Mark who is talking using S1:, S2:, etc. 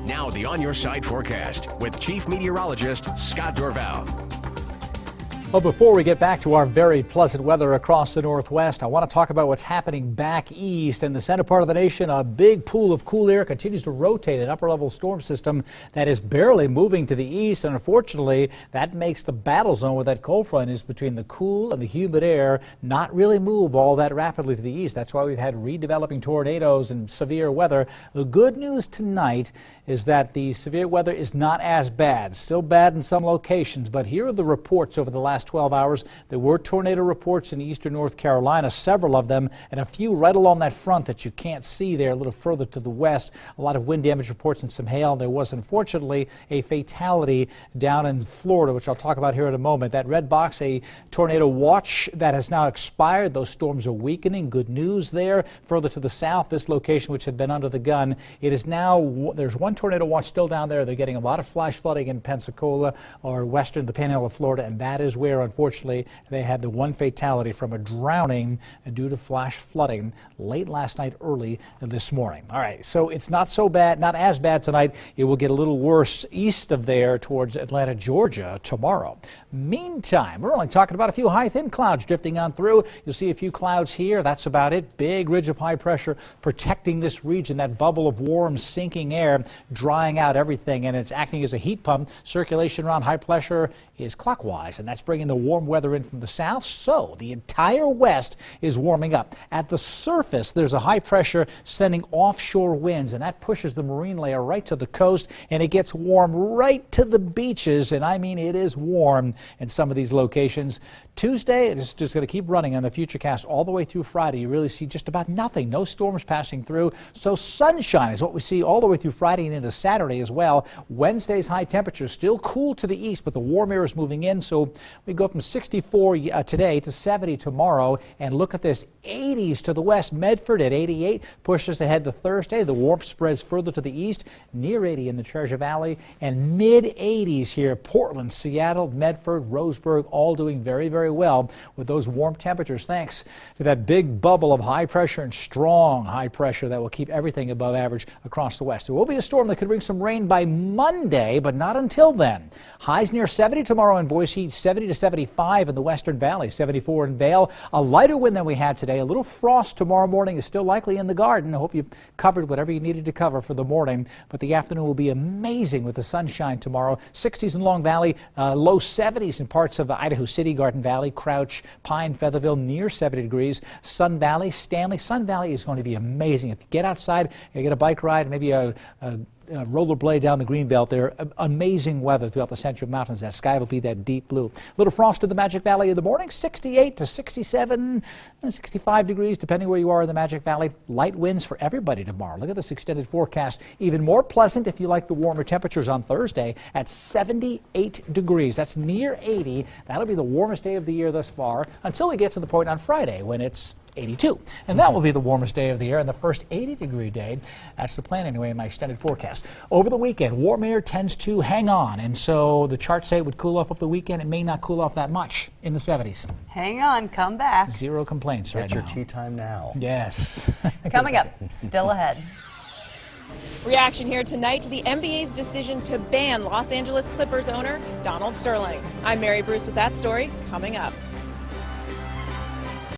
S1: Now the On Your Side forecast with Chief Meteorologist Scott Dorval.
S2: Well, before we get back to our very pleasant weather across the Northwest, I want to talk about what's happening back east. In the center part of the nation, a big pool of cool air continues to rotate an upper-level storm system that is barely moving to the east. And unfortunately, that makes the battle zone where that cold front is between the cool and the humid air not really move all that rapidly to the east. That's why we've had redeveloping tornadoes and severe weather. The good news tonight is that the severe weather is not as bad. Still bad in some locations, but here are the reports over the last 12 hours. There were tornado reports in eastern North Carolina, several of them, and a few right along that front that you can't see there a little further to the west. A lot of wind damage reports and some hail. There was unfortunately a fatality down in Florida, which I'll talk about here in a moment. That red box, a tornado watch that has now expired. Those storms are weakening. Good news there. Further to the south, this location, which had been under the gun, it is now, there's one tornado watch still down there. They're getting a lot of flash flooding in Pensacola or western, the Panhandle of Florida, and that is where, unfortunately, they had the one fatality from a drowning due to flash flooding late last night, early this morning. All right, so it's not so bad, not as bad tonight. It will get a little worse east of there towards Atlanta, Georgia tomorrow. Meantime, we're only talking about a few high thin clouds drifting on through. You'll see a few clouds here. That's about it. Big ridge of high pressure protecting this region, that bubble of warm sinking air drying out everything, and it's acting as a heat pump. Circulation around high pressure is clockwise, and that's bringing the warm weather in from the south, so the entire west is warming up. At the surface, there's a high pressure sending offshore winds, and that pushes the marine layer right to the coast, and it gets warm right to the beaches, and I mean it is warm in some of these locations. Tuesday, it's just going to keep running on the Futurecast all the way through Friday. You really see just about nothing, no storms passing through, so sunshine is what we see all the way through Friday and into Saturday as well. Wednesday's high temperatures still cool to the east, but the warm air is moving in, so we go from 64 today to 70 tomorrow, and look at this, 80s to the west. Medford at 88 pushes ahead to Thursday. The warmth spreads further to the east, near 80 in the Treasure Valley, and mid-80s here. Portland, Seattle, Medford, Roseburg, all doing very, very well with those warm temperatures, thanks to that big bubble of high pressure and strong high pressure that will keep everything above average across the west. There will be a storm that could bring some rain by Monday, but not until then. Highs near 70 tomorrow in Boise, 70 to 75 in the Western Valley, 74 in Vail. A lighter wind than we had today. A little frost tomorrow morning is still likely in the garden. I hope you covered whatever you needed to cover for the morning, but the afternoon will be amazing with the sunshine tomorrow. 60s in Long Valley, low 70s in parts of Idaho City, Garden Valley, Crouch, Pine, Featherville, near 70 degrees. Sun Valley, Stanley. Sun Valley is going to be amazing. If you get outside, you get a bike ride, maybe a rollerblade down the Greenbelt there. Amazing weather throughout the Central Mountains. That sky will be that deep blue. Little frost in the Magic Valley in the morning, 68 to 67, 65 degrees, depending where you are in the Magic Valley. Light winds for everybody tomorrow. Look at this extended forecast. Even more pleasant if you like the warmer temperatures on Thursday at 78 degrees. That's near 80. That'll be the warmest day of the year thus far until we get to the point on Friday when it's 82. And that will be the warmest day of the year and the first 80-degree day. That's the plan anyway in my extended forecast. Over the weekend, warm air tends to hang on, and so the charts say it would cool off over the weekend. It may not cool off that much in the 70s.
S3: Hang on, come back.
S2: Zero complaints right now.
S4: It's your tea time now.
S2: Yes.
S3: Coming up, still ahead.
S5: Reaction here tonight to the NBA's decision to ban Los Angeles Clippers owner Donald Sterling. I'm Mary Bruce with that story coming up.